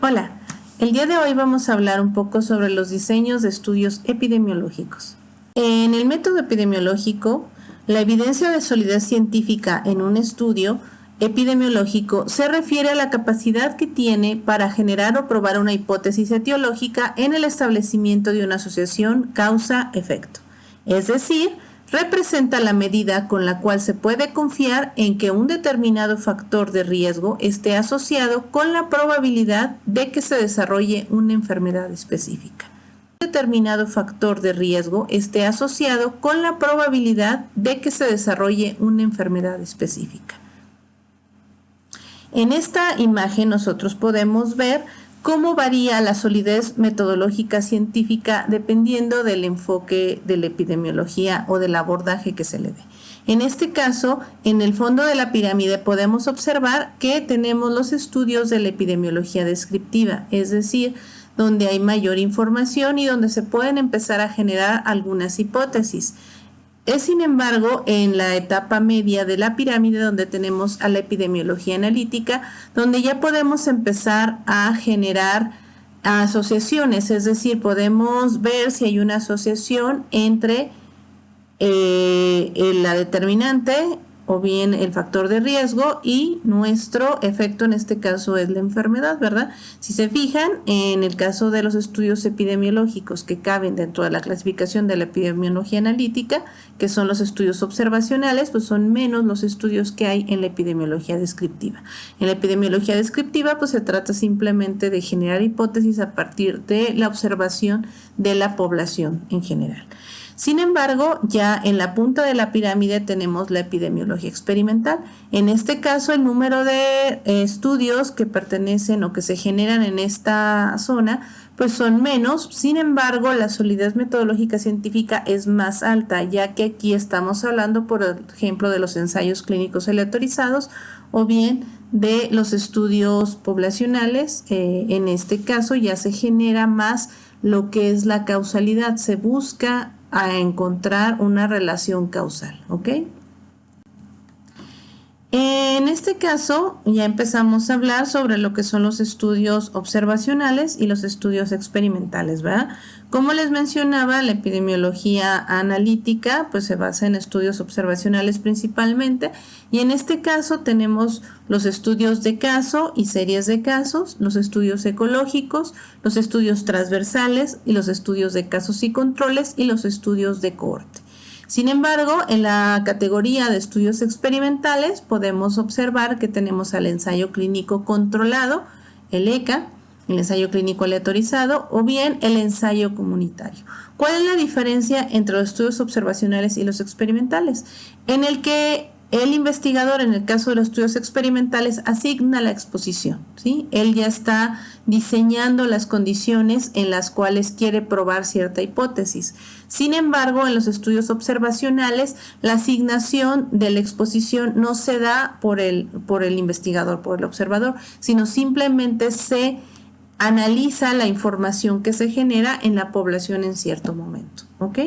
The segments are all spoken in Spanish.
Hola, el día de hoy vamos a hablar un poco sobre los diseños de estudios epidemiológicos. En el método epidemiológico, la evidencia de solidez científica en un estudio epidemiológico se refiere a la capacidad que tiene para generar o probar una hipótesis etiológica en el establecimiento de una asociación causa-efecto. Es decir, representa la medida con la cual se puede confiar en que un determinado factor de riesgo esté asociado con la probabilidad de que se desarrolle una enfermedad específica. Un determinado factor de riesgo esté asociado con la probabilidad de que se desarrolle una enfermedad específica. En esta imagen nosotros podemos ver cómo varía la solidez metodológica científica dependiendo del enfoque de la epidemiología o del abordaje que se le dé. En este caso, en el fondo de la pirámide podemos observar que tenemos los estudios de la epidemiología descriptiva, es decir, donde hay mayor información y donde se pueden empezar a generar algunas hipótesis. Es, sin embargo, en la etapa media de la pirámide donde tenemos a la epidemiología analítica, donde ya podemos empezar a generar asociaciones, es decir, podemos ver si hay una asociación entre la determinante o bien el factor de riesgo y nuestro efecto, en este caso es la enfermedad, ¿verdad? Si se fijan, en el caso de los estudios epidemiológicos que caben dentro de la clasificación de la epidemiología analítica, que son los estudios observacionales, pues son menos los estudios que hay en la epidemiología descriptiva. En la epidemiología descriptiva, pues se trata simplemente de generar hipótesis a partir de la observación de la población en general. Sin embargo, ya en la punta de la pirámide tenemos la epidemiología experimental. En este caso, el número de estudios que pertenecen o que se generan en esta zona, pues son menos. Sin embargo, la solidez metodológica científica es más alta, ya que aquí estamos hablando, por ejemplo, de los ensayos clínicos aleatorizados o bien de los estudios poblacionales. En este caso ya se genera más lo que es la causalidad. Se busca a encontrar una relación causal, ¿ok? En este caso ya empezamos a hablar sobre lo que son los estudios observacionales y los estudios experimentales, ¿verdad? Como les mencionaba, la epidemiología analítica pues se basa en estudios observacionales principalmente, y en este caso tenemos los estudios de caso y series de casos, los estudios ecológicos, los estudios transversales y los estudios de casos y controles y los estudios de cohorte. Sin embargo, en la categoría de estudios experimentales podemos observar que tenemos al ensayo clínico controlado, el ECA, el ensayo clínico aleatorizado o bien el ensayo comunitario. ¿Cuál es la diferencia entre los estudios observacionales y los experimentales? En el que el investigador, en el caso de los estudios experimentales, asigna la exposición, ¿sí? Él ya está diseñando las condiciones en las cuales quiere probar cierta hipótesis. Sin embargo, en los estudios observacionales, la asignación de la exposición no se da por el investigador, por el observador, sino simplemente se analiza la información que se genera en la población en cierto momento, ¿ok?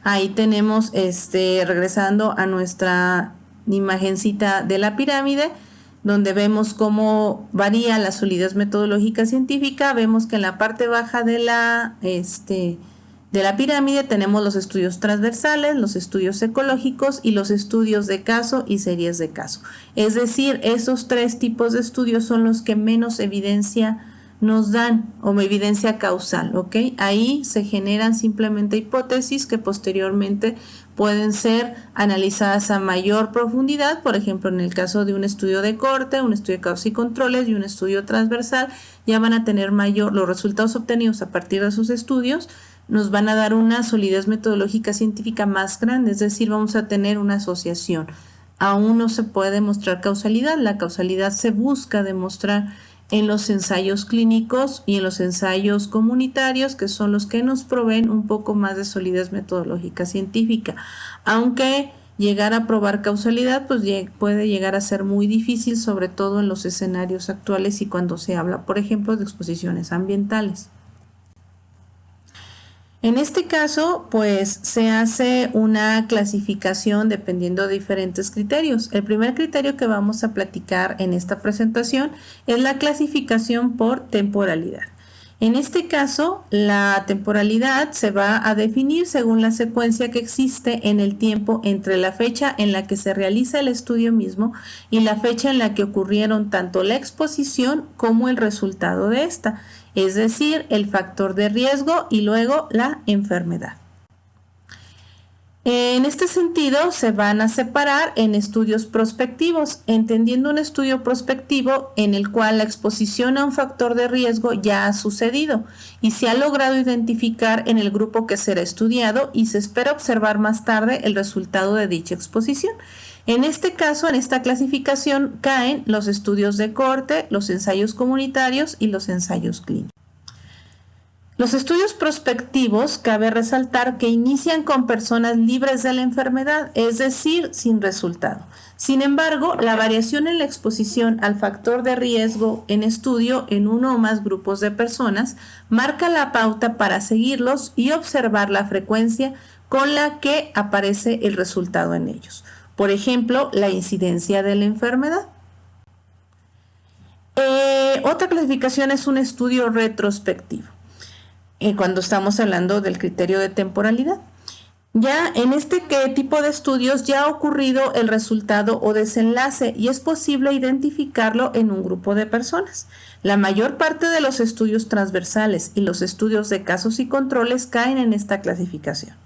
Ahí tenemos, regresando a nuestra imagencita de la pirámide, donde vemos cómo varía la solidez metodológica científica. Vemos que en la parte baja de la pirámide tenemos los estudios transversales, los estudios ecológicos y los estudios de caso y series de caso. Es decir, esos tres tipos de estudios son los que menos evidencia nos dan o evidencia causal, ¿ok? Ahí se generan simplemente hipótesis que posteriormente pueden ser analizadas a mayor profundidad. Por ejemplo, en el caso de un estudio de corte, un estudio de causas y controles y un estudio transversal, ya van a tener los resultados obtenidos a partir de esos estudios nos van a dar una solidez metodológica científica más grande, es decir, vamos a tener una asociación. Aún no se puede demostrar causalidad, la causalidad se busca demostrar en los ensayos clínicos y en los ensayos comunitarios, que son los que nos proveen un poco más de solidez metodológica científica. Aunque llegar a probar causalidad pues puede llegar a ser muy difícil, sobre todo en los escenarios actuales y cuando se habla, por ejemplo, de exposiciones ambientales. En este caso, pues se hace una clasificación dependiendo de diferentes criterios. El primer criterio que vamos a platicar en esta presentación es la clasificación por temporalidad. En este caso, la temporalidad se va a definir según la secuencia que existe en el tiempo entre la fecha en la que se realiza el estudio mismo y la fecha en la que ocurrieron tanto la exposición como el resultado de esta, es decir, el factor de riesgo y luego la enfermedad. En este sentido, se van a separar en estudios prospectivos, entendiendo un estudio prospectivo en el cual la exposición a un factor de riesgo ya ha sucedido y se ha logrado identificar en el grupo que será estudiado y se espera observar más tarde el resultado de dicha exposición. En este caso, en esta clasificación caen los estudios de cohorte, los ensayos comunitarios y los ensayos clínicos. Los estudios prospectivos, cabe resaltar que inician con personas libres de la enfermedad, es decir, sin resultado. Sin embargo, la variación en la exposición al factor de riesgo en estudio en uno o más grupos de personas marca la pauta para seguirlos y observar la frecuencia con la que aparece el resultado en ellos. Por ejemplo, la incidencia de la enfermedad. Otra clasificación es un estudio retrospectivo. Cuando estamos hablando del criterio de temporalidad. Ya en este tipo de estudios ya ha ocurrido el resultado o desenlace y es posible identificarlo en un grupo de personas. La mayor parte de los estudios transversales y los estudios de casos y controles caen en esta clasificación.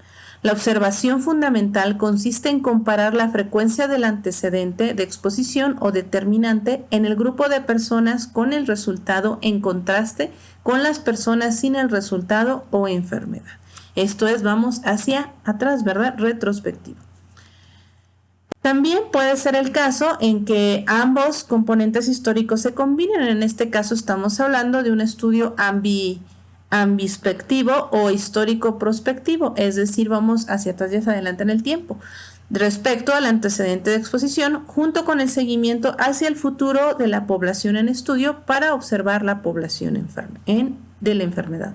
La observación fundamental consiste en comparar la frecuencia del antecedente de exposición o determinante en el grupo de personas con el resultado en contraste con las personas sin el resultado o enfermedad. Esto es, vamos hacia atrás, ¿verdad? Retrospectivo. También puede ser el caso en que ambos componentes históricos se combinen. En este caso estamos hablando de un estudio ambispectivo o histórico prospectivo, es decir, vamos hacia atrás y hacia adelante en el tiempo, respecto al antecedente de exposición, junto con el seguimiento hacia el futuro de la población en estudio para observar la población de la enfermedad.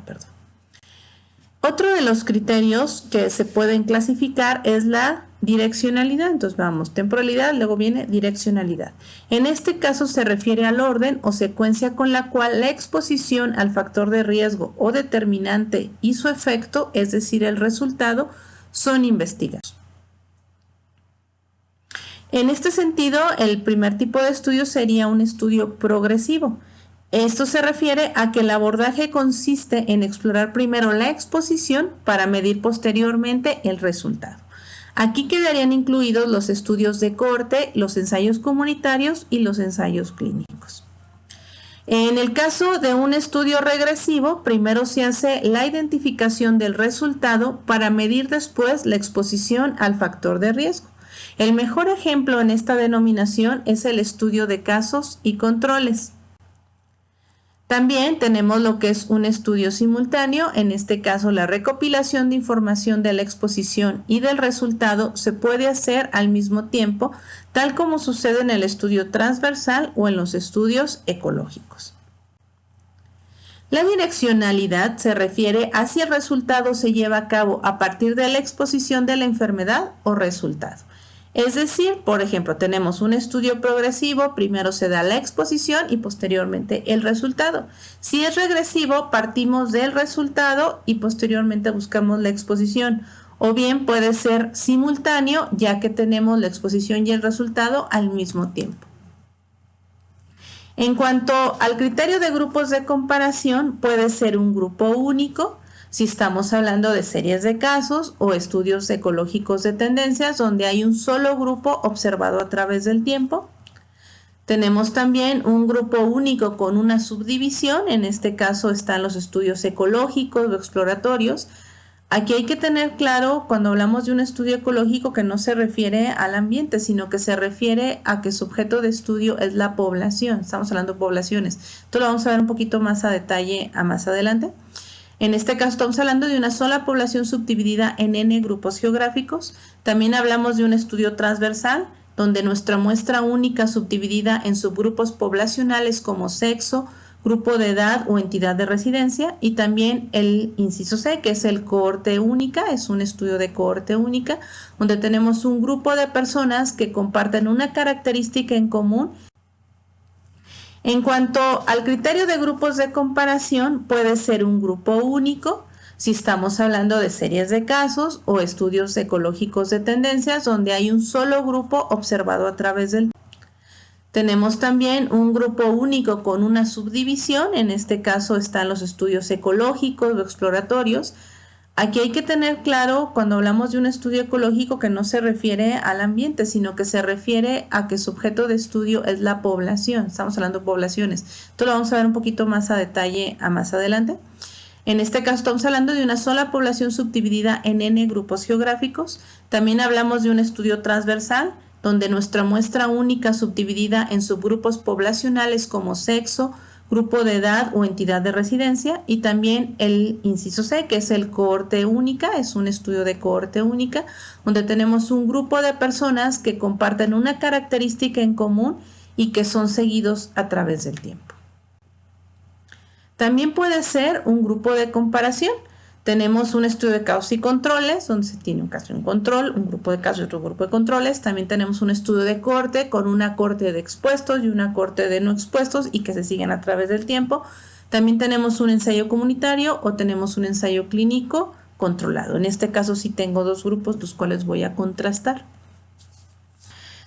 Otro de los criterios que se pueden clasificar es la direccionalidad. Entonces vamos, temporalidad, luego viene direccionalidad. En este caso se refiere al orden o secuencia con la cual la exposición al factor de riesgo o determinante y su efecto, es decir, el resultado, son investigados. En este sentido, el primer tipo de estudio sería un estudio progresivo. Esto se refiere a que el abordaje consiste en explorar primero la exposición para medir posteriormente el resultado. Aquí quedarían incluidos los estudios de cohorte, los ensayos comunitarios y los ensayos clínicos. En el caso de un estudio regresivo, primero se hace la identificación del resultado para medir después la exposición al factor de riesgo. El mejor ejemplo en esta denominación es el estudio de casos y controles. También tenemos lo que es un estudio simultáneo, en este caso la recopilación de información de la exposición y del resultado se puede hacer al mismo tiempo, tal como sucede en el estudio transversal o en los estudios ecológicos. La direccionalidad se refiere a si el resultado se lleva a cabo a partir de la exposición de la enfermedad o resultado. Es decir, por ejemplo, tenemos un estudio progresivo, primero se da la exposición y posteriormente el resultado. Si es regresivo, partimos del resultado y posteriormente buscamos la exposición. O bien puede ser simultáneo, ya que tenemos la exposición y el resultado al mismo tiempo. En cuanto al criterio de grupos de comparación, puede ser un grupo único, si estamos hablando de series de casos o estudios ecológicos de tendencias donde hay un solo grupo observado a través del tiempo. Tenemos también un grupo único con una subdivisión, en este caso están los estudios ecológicos o exploratorios. Aquí hay que tener claro cuando hablamos de un estudio ecológico que no se refiere al ambiente, sino que se refiere a que su objeto de estudio es la población. Estamos hablando de poblaciones. Esto lo vamos a ver un poquito más a detalle más adelante. En este caso estamos hablando de una sola población subdividida en N grupos geográficos. También hablamos de un estudio transversal, donde nuestra muestra única subdividida en subgrupos poblacionales como sexo, grupo de edad o entidad de residencia, y también el inciso C, que es el cohorte única, es un estudio de cohorte única, donde tenemos un grupo de personas que comparten una característica en común. En cuanto al criterio de grupos de comparación, puede ser un grupo único, si estamos hablando de series de casos o estudios ecológicos de tendencias, donde hay un solo grupo observado a través del tiempo. Tenemos también un grupo único con una subdivisión, en este caso están los estudios ecológicos o exploratorios. Aquí hay que tener claro, cuando hablamos de un estudio ecológico, que no se refiere al ambiente, sino que se refiere a que su objeto de estudio es la población. Estamos hablando de poblaciones. Esto lo vamos a ver un poquito más a detalle más adelante. En este caso estamos hablando de una sola población subdividida en N grupos geográficos. También hablamos de un estudio transversal, donde nuestra muestra única subdividida en subgrupos poblacionales como sexo, grupo de edad o entidad de residencia, y también el inciso C, que es el cohorte única, es un estudio de cohorte única, donde tenemos un grupo de personas que comparten una característica en común y que son seguidos a través del tiempo. También puede ser un grupo de comparación. Tenemos un estudio de casos y controles, donde se tiene un caso y un control, un grupo de casos y otro grupo de controles. También tenemos un estudio de cohorte con una cohorte de expuestos y una cohorte de no expuestos y que se siguen a través del tiempo. También tenemos un ensayo comunitario o tenemos un ensayo clínico controlado. En este caso sí tengo dos grupos, los cuales voy a contrastar.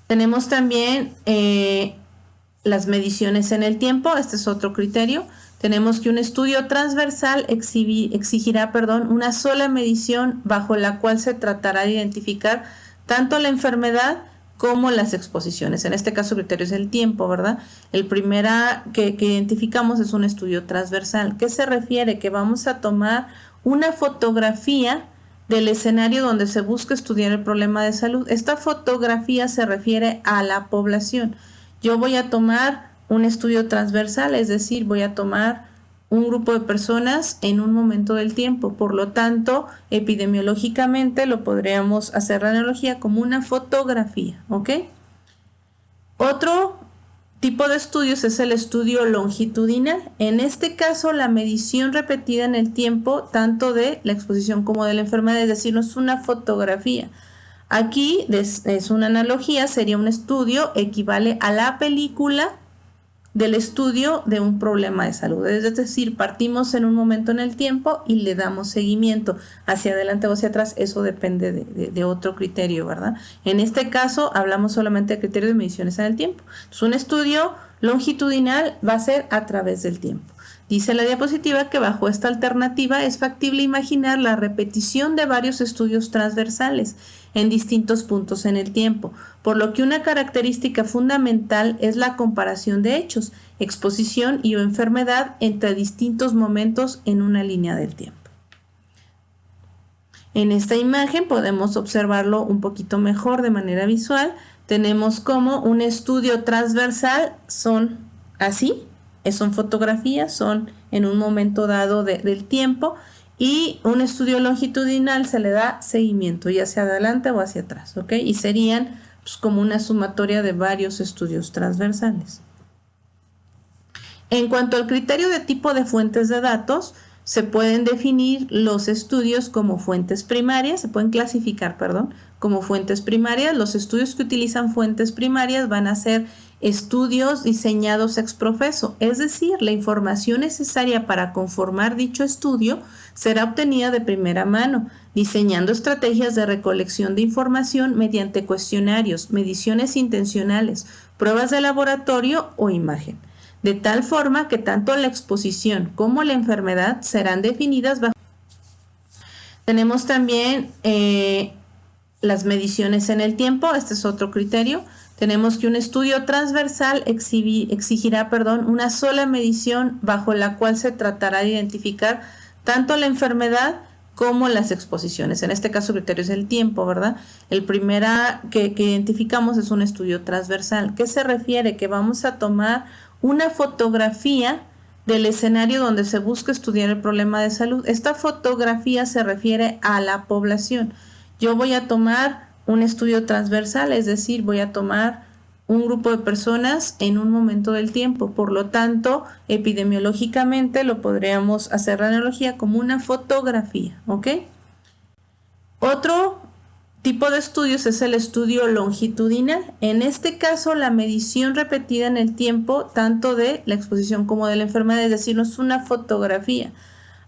Tenemos también las mediciones en el tiempo. Este es otro criterio. Tenemos que un estudio transversal exigirá una sola medición bajo la cual se tratará de identificar tanto la enfermedad como las exposiciones. En este caso, el criterio es el tiempo, ¿verdad? El primero que identificamos es un estudio transversal. ¿Qué se refiere? Que vamos a tomar una fotografía del escenario donde se busca estudiar el problema de salud. Esta fotografía se refiere a la población. Yo voy a tomar un estudio transversal, es decir, voy a tomar un grupo de personas en un momento del tiempo. Por lo tanto, epidemiológicamente lo podríamos hacer la analogía como una fotografía, ¿ok? Otro tipo de estudios es el estudio longitudinal. En este caso, la medición repetida en el tiempo, tanto de la exposición como de la enfermedad, es decir, no es una fotografía. Aquí es una analogía, sería un estudio, equivale a la película del estudio de un problema de salud. Es decir, partimos en un momento en el tiempo y le damos seguimiento hacia adelante o hacia atrás. Eso depende de otro criterio, ¿verdad? En este caso hablamos solamente de criterio de mediciones en el tiempo. Entonces, un estudio longitudinal va a ser a través del tiempo. Dice la diapositiva que bajo esta alternativa es factible imaginar la repetición de varios estudios transversales en distintos puntos en el tiempo, por lo que una característica fundamental es la comparación de hechos, exposición y o enfermedad entre distintos momentos en una línea del tiempo. En esta imagen podemos observarlo un poquito mejor de manera visual. Tenemos como un estudio transversal son así. Son fotografías, son en un momento dado del tiempo, y un estudio longitudinal se le da seguimiento, ya hacia adelante o hacia atrás, ¿ok? Y serían como una sumatoria de varios estudios transversales. En cuanto al criterio de tipo de fuentes de datos, se pueden definir los estudios como fuentes primarias, se pueden clasificar, como fuentes primarias. Los estudios que utilizan fuentes primarias van a ser estudios diseñados ex profeso, es decir, la información necesaria para conformar dicho estudio será obtenida de primera mano, diseñando estrategias de recolección de información mediante cuestionarios, mediciones intencionales, pruebas de laboratorio o imagen, de tal forma que tanto la exposición como la enfermedad serán definidas bajo. Tenemos también las mediciones en el tiempo. Este es otro criterio. Tenemos que un estudio transversal exigirá una sola medición bajo la cual se tratará de identificar tanto la enfermedad como las exposiciones. En este caso, el criterio es el tiempo, ¿verdad? El primero que identificamos es un estudio transversal. ¿Qué se refiere? Que vamos a tomar una fotografía del escenario donde se busca estudiar el problema de salud. Esta fotografía se refiere a la población. Yo voy a tomar un estudio transversal, es decir, voy a tomar un grupo de personas en un momento del tiempo. Por lo tanto, epidemiológicamente lo podríamos hacer la analogía como una fotografía, ¿ok? Otro tipo de estudios es el estudio longitudinal. En este caso, la medición repetida en el tiempo, tanto de la exposición como de la enfermedad, es decir, no es una fotografía.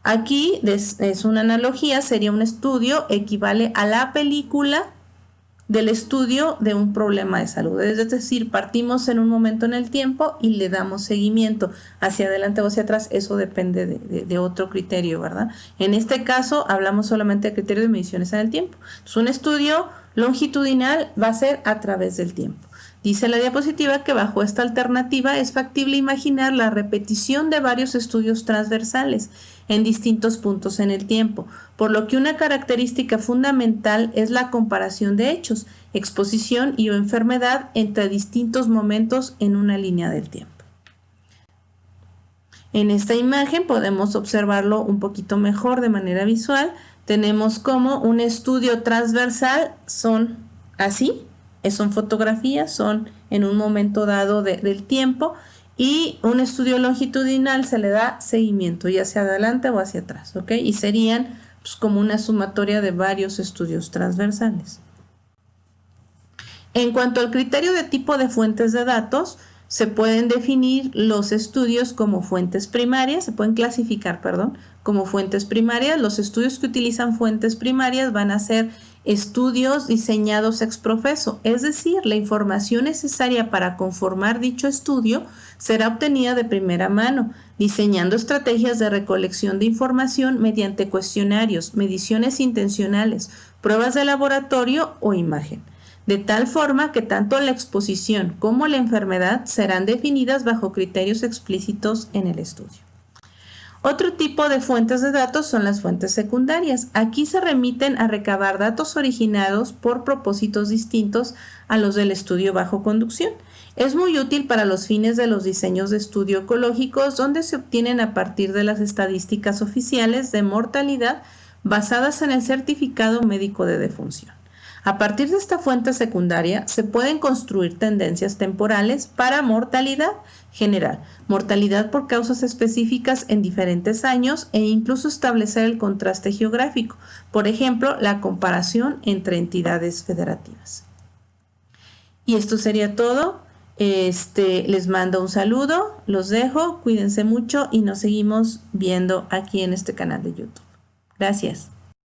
Aquí es una analogía, sería un estudio, equivale a la película del estudio de un problema de salud. Es decir, partimos en un momento en el tiempo y le damos seguimiento hacia adelante o hacia atrás. Eso depende de otro criterio, ¿verdad? En este caso, hablamos solamente de criterio de mediciones en el tiempo. Entonces, un estudio longitudinal va a ser a través del tiempo. Dice la diapositiva que bajo esta alternativa es factible imaginar la repetición de varios estudios transversales en distintos puntos en el tiempo, por lo que una característica fundamental es la comparación de hechos, exposición y o enfermedad entre distintos momentos en una línea del tiempo. En esta imagen podemos observarlo un poquito mejor de manera visual. Tenemos como un estudio transversal son así, son fotografías, son en un momento dado del tiempo, y un estudio longitudinal se le da seguimiento, ya hacia adelante o hacia atrás, ¿ok? Y serían pues, como una sumatoria de varios estudios transversales. En cuanto al criterio de tipo de fuentes de datos, se pueden definir los estudios como fuentes primarias, se pueden clasificar, como fuentes primarias. Los estudios que utilizan fuentes primarias van a ser estudios diseñados ex profeso, es decir, la información necesaria para conformar dicho estudio será obtenida de primera mano, diseñando estrategias de recolección de información mediante cuestionarios, mediciones intencionales, pruebas de laboratorio o imagen, de tal forma que tanto la exposición como la enfermedad serán definidas bajo criterios explícitos en el estudio. Otro tipo de fuentes de datos son las fuentes secundarias. Aquí se remiten a recabar datos originados por propósitos distintos a los del estudio bajo conducción. Es muy útil para los fines de los diseños de estudio ecológicos, donde se obtienen a partir de las estadísticas oficiales de mortalidad basadas en el certificado médico de defunción. A partir de esta fuente secundaria se pueden construir tendencias temporales para mortalidad general, mortalidad por causas específicas en diferentes años e incluso establecer el contraste geográfico, por ejemplo, la comparación entre entidades federativas. Y esto sería todo. Les mando un saludo, los dejo, cuídense mucho y nos seguimos viendo aquí en este canal de YouTube. Gracias.